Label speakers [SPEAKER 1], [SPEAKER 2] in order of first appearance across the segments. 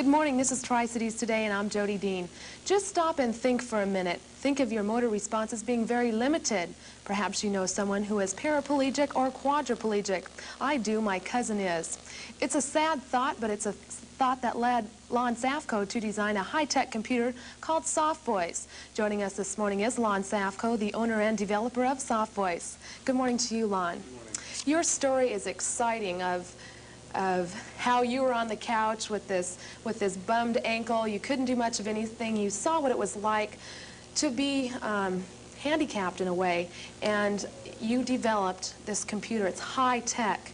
[SPEAKER 1] Good morning, this is Tri-Cities Today and I'm Jody Dean. Just stop and think for a minute. Think of your motor response as being very limited. Perhaps you know someone who is paraplegic or quadriplegic. I do, my cousin is. It's a sad thought, but it's a thought that led Lon Safco to design a high-tech computer called SoftVoice. Joining us this morning is Lon Safco, the owner and developer of SoftVoice. Good morning to you, Lon.
[SPEAKER 2] Good morning.
[SPEAKER 1] Your story is exciting of how you were on the couch with this bummed ankle. You couldn't do much of anything. You saw what it was like to be handicapped in a way, and you developed this computer. It's high-tech.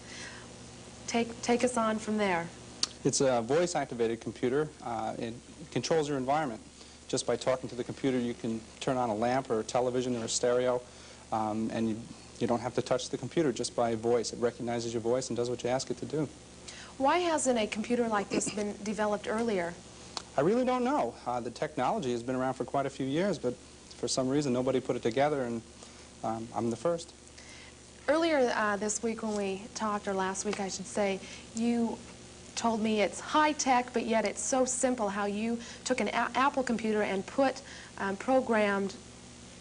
[SPEAKER 1] Take us on from there.
[SPEAKER 2] It's a voice-activated computer. It controls your environment. Just by talking to the computer, you can turn on a lamp or a television or a stereo, and you don't have to touch the computer just by voice. It recognizes your voice and does what you ask it to do.
[SPEAKER 1] Why hasn't a computer like this been developed earlier?
[SPEAKER 2] I really don't know. The technology has been around for quite a few years, but for some reason nobody put it together, and I'm the first.
[SPEAKER 1] Earlier this week when we talked, or last week I should say, you told me it's high-tech, but yet it's so simple how you took an Apple computer and programmed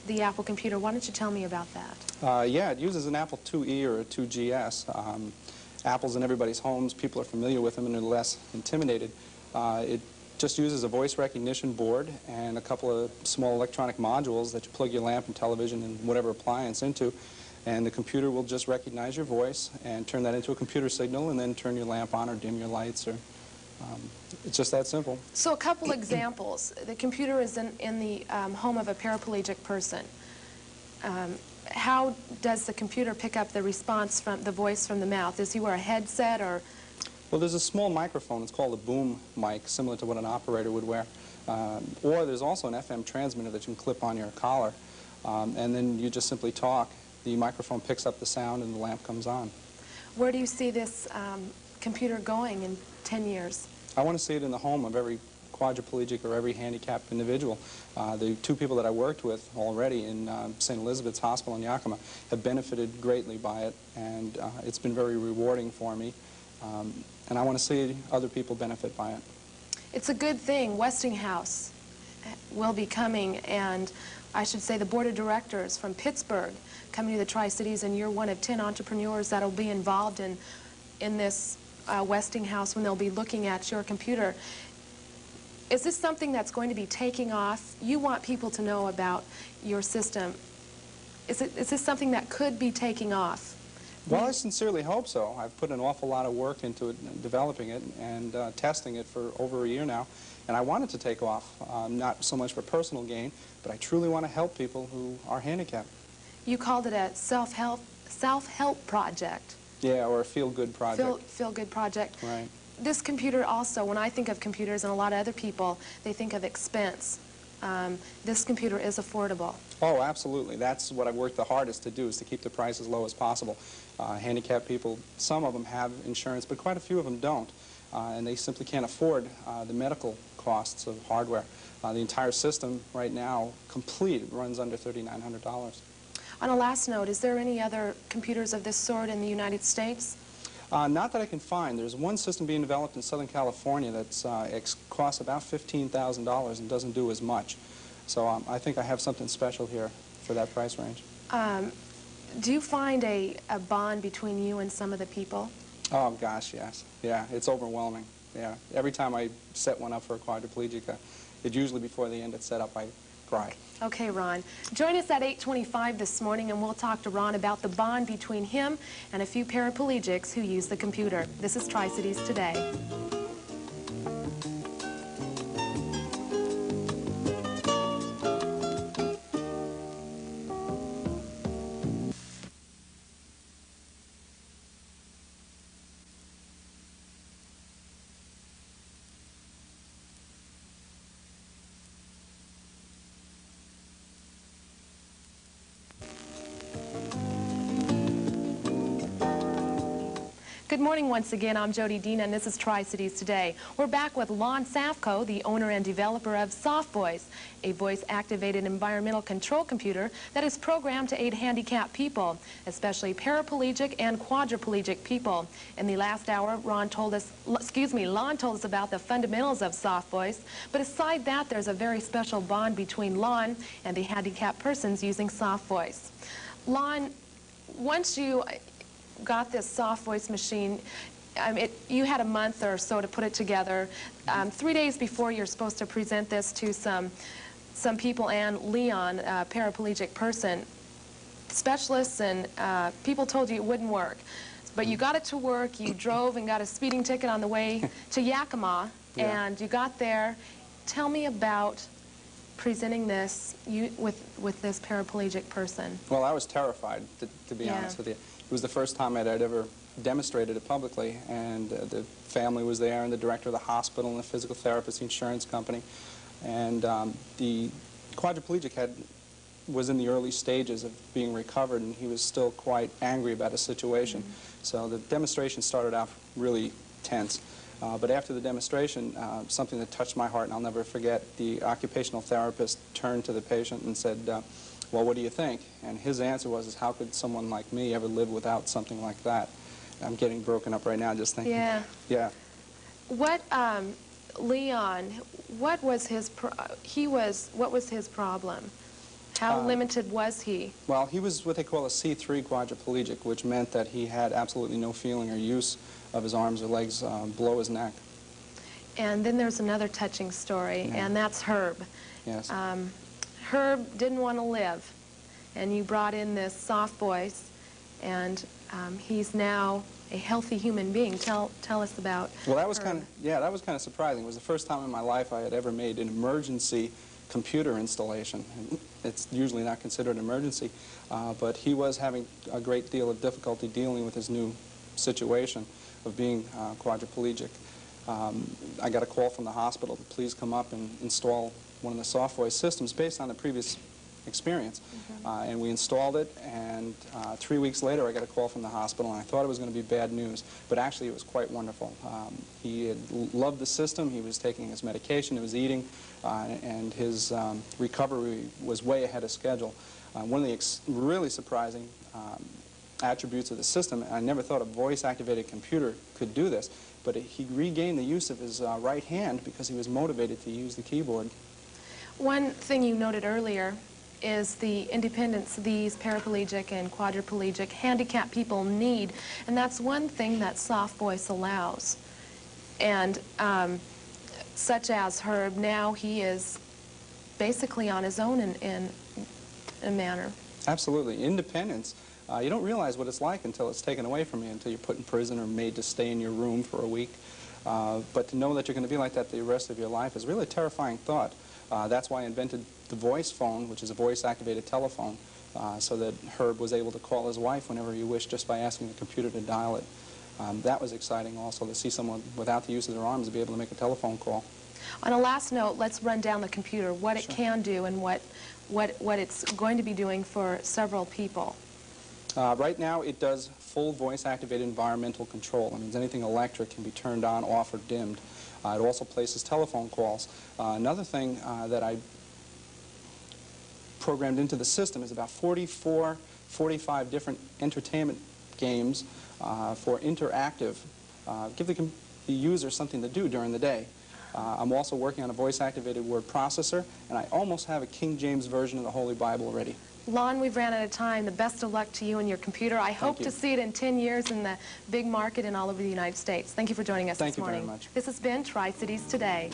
[SPEAKER 1] the Apple computer. Why don't you tell me about that?
[SPEAKER 2] Yeah, it uses an Apple IIe or a 2GS. Apple's in everybody's homes. People are familiar with them and are less intimidated. It just uses a voice recognition board and a couple of small electronic modules that you plug your lamp and television and whatever appliance into, and the computer will just recognize your voice and turn that into a computer signal and then turn your lamp on or dim your lights. Or it's just that simple. So
[SPEAKER 1] a couple examples. The computer is in the home of a paraplegic person. How does the computer pick up the response from the voice from the mouth? Does he wear a headset or?
[SPEAKER 2] Well, there's a small microphone. It's called a boom mic, similar to what an operator would wear. Or there's also an FM transmitter that you can clip on your collar, and then you just simply talk. The microphone picks up the sound and the lamp comes on. Where
[SPEAKER 1] do you see this computer going in 10 years?
[SPEAKER 2] I want to see it in the home of every quadriplegic or every handicapped individual. The two people that I worked with already in St. Elizabeth's Hospital in Yakima have benefited greatly by it, and it's been very rewarding for me. And I want to see other people benefit by it.
[SPEAKER 1] It's a good thing. Westinghouse will be coming, and I should say the board of directors from Pittsburgh coming to the Tri-Cities, and you're one of 10 entrepreneurs that will be involved in this Westinghouse when they'll be looking at your computer. Is this something that's going to be taking off? You want people to know about your system. Is this something that could be taking off?
[SPEAKER 2] Well, I sincerely hope so. I've put an awful lot of work into it, developing it and testing it for over a year now. And I want it to take off, not so much for personal gain, but I truly want to help people who are handicapped.
[SPEAKER 1] You called it a self-help project.
[SPEAKER 2] Yeah, or a feel-good project.
[SPEAKER 1] Feel-good project.
[SPEAKER 2] Right.
[SPEAKER 1] This computer also, when I think of computers and a lot of other people, they think of expense. This computer is affordable.
[SPEAKER 2] Oh, absolutely. That's what I've worked the hardest to do, is to keep the price as low as possible. Handicapped people, some of them have insurance, but quite a few of them don't. And they simply can't afford the medical costs of hardware. The entire system right now, complete, runs under $3,900.
[SPEAKER 1] On a last note, is there any other computers of this sort in the United States?
[SPEAKER 2] Not that I can find. There's one system being developed in Southern California that's costs about $15,000 and doesn't do as much. So I think I have something special here for that price range.
[SPEAKER 1] Do you find a bond between you and some of the people?
[SPEAKER 2] Oh, gosh, yes. Yeah, it's overwhelming. Yeah. Every time I set one up for a quadriplegic, it usually before the end it's set up, I cry.
[SPEAKER 1] Okay, Ron. Join us at 8:25 this morning, and we'll talk to Ron about the bond between him and a few paraplegics who use the computer. This is Tri-Cities Today. Good Good morning once again. I'm Jody Dina, and this is Tri-Cities Today. We're back with Lon Safco, the owner and developer of SoftVoice, a voice-activated environmental control computer that is programmed to aid handicapped people, especially paraplegic and quadriplegic people. In the last hour, Lon told us about the fundamentals of SoftVoice, but aside that, there's a very special bond between Lon and the handicapped persons using SoftVoice. Lon, once you got this SoftVoice machine, you had a month or so to put it together. 3 days before you're supposed to present this to some people, and Leon, a paraplegic person, specialists and people told you it wouldn't work. But you got it to work. You drove and got a speeding ticket on the way to Yakima, and you got there. Tell me about presenting this with this paraplegic person.
[SPEAKER 2] Well, I was terrified, to be honest with you. It was the first time I'd ever demonstrated it publicly, and the family was there, and the director of the hospital, and the physical therapist, the insurance company. And the quadriplegic was in the early stages of being recovered, and he was still quite angry about his situation. So the demonstration started out really tense. But after the demonstration, something that touched my heart, and I'll never forget, the occupational therapist turned to the patient and said, well, what do you think? And his answer was, how could someone like me ever live without something like that? I'm getting broken up right now just thinking.
[SPEAKER 1] Yeah.
[SPEAKER 2] Yeah.
[SPEAKER 1] What, Leon, what was his problem? How limited was he?
[SPEAKER 2] Well, he was what they call a C3 quadriplegic, which meant that he had absolutely no feeling or use of his arms or legs below his neck.
[SPEAKER 1] And then there's another touching story, and that's Herb.
[SPEAKER 2] Yes.
[SPEAKER 1] Herb didn't want to live, and you brought in this SoftVoice, and he's now a healthy human being. Tell us about
[SPEAKER 2] Well, that was
[SPEAKER 1] Herb.
[SPEAKER 2] that was kind of surprising. It was the first time in my life I had ever made an emergency computer installation. It's usually not considered an emergency, but he was having a great deal of difficulty dealing with his new situation of being quadriplegic. I got a call from the hospital to please come up and install one of the SoftVoice systems based on the previous experience. And we installed it, and 3 weeks later I got a call from the hospital, and I thought it was going to be bad news, but actually it was quite wonderful. He had loved the system, he was taking his medication, he was eating, and his recovery was way ahead of schedule. One of the really surprising attributes of the system, I never thought a voice-activated computer could do this, but he regained the use of his right hand because he was motivated to use the keyboard.
[SPEAKER 1] One thing you noted earlier is the independence these paraplegic and quadriplegic handicapped people need, and that's one thing that SoftVoice allows. And such as Herb, now he is basically on his own in a manner.
[SPEAKER 2] Absolutely. Independence. You don't realize what it's like until it's taken away from you, until you're put in prison or made to stay in your room for a week. But to know that you're going to be like that the rest of your life is really a terrifying thought. That's why I invented the voice phone, which is a voice-activated telephone, so that Herb was able to call his wife whenever he wished just by asking the computer to dial it. That was exciting also, to see someone without the use of their arms to be able to make a telephone call.
[SPEAKER 1] On a last note, let's run down the computer, what it can do and what it's going to be doing for several people.
[SPEAKER 2] Right now it does full voice-activated environmental control. That means anything electric can be turned on, off, or dimmed. It also places telephone calls. Another thing that I programmed into the system is about 45 different entertainment games for interactive, give the user something to do during the day. I'm also working on a voice-activated word processor, and I almost have a King James version of the Holy Bible ready.
[SPEAKER 1] Lon, we've ran out of time. The best of luck to you and your computer. I hope to see it in 10 years in the big market and all over the United States. Thank you for joining us this morning.
[SPEAKER 2] Thank you very much.
[SPEAKER 1] This has been Tri-Cities Today.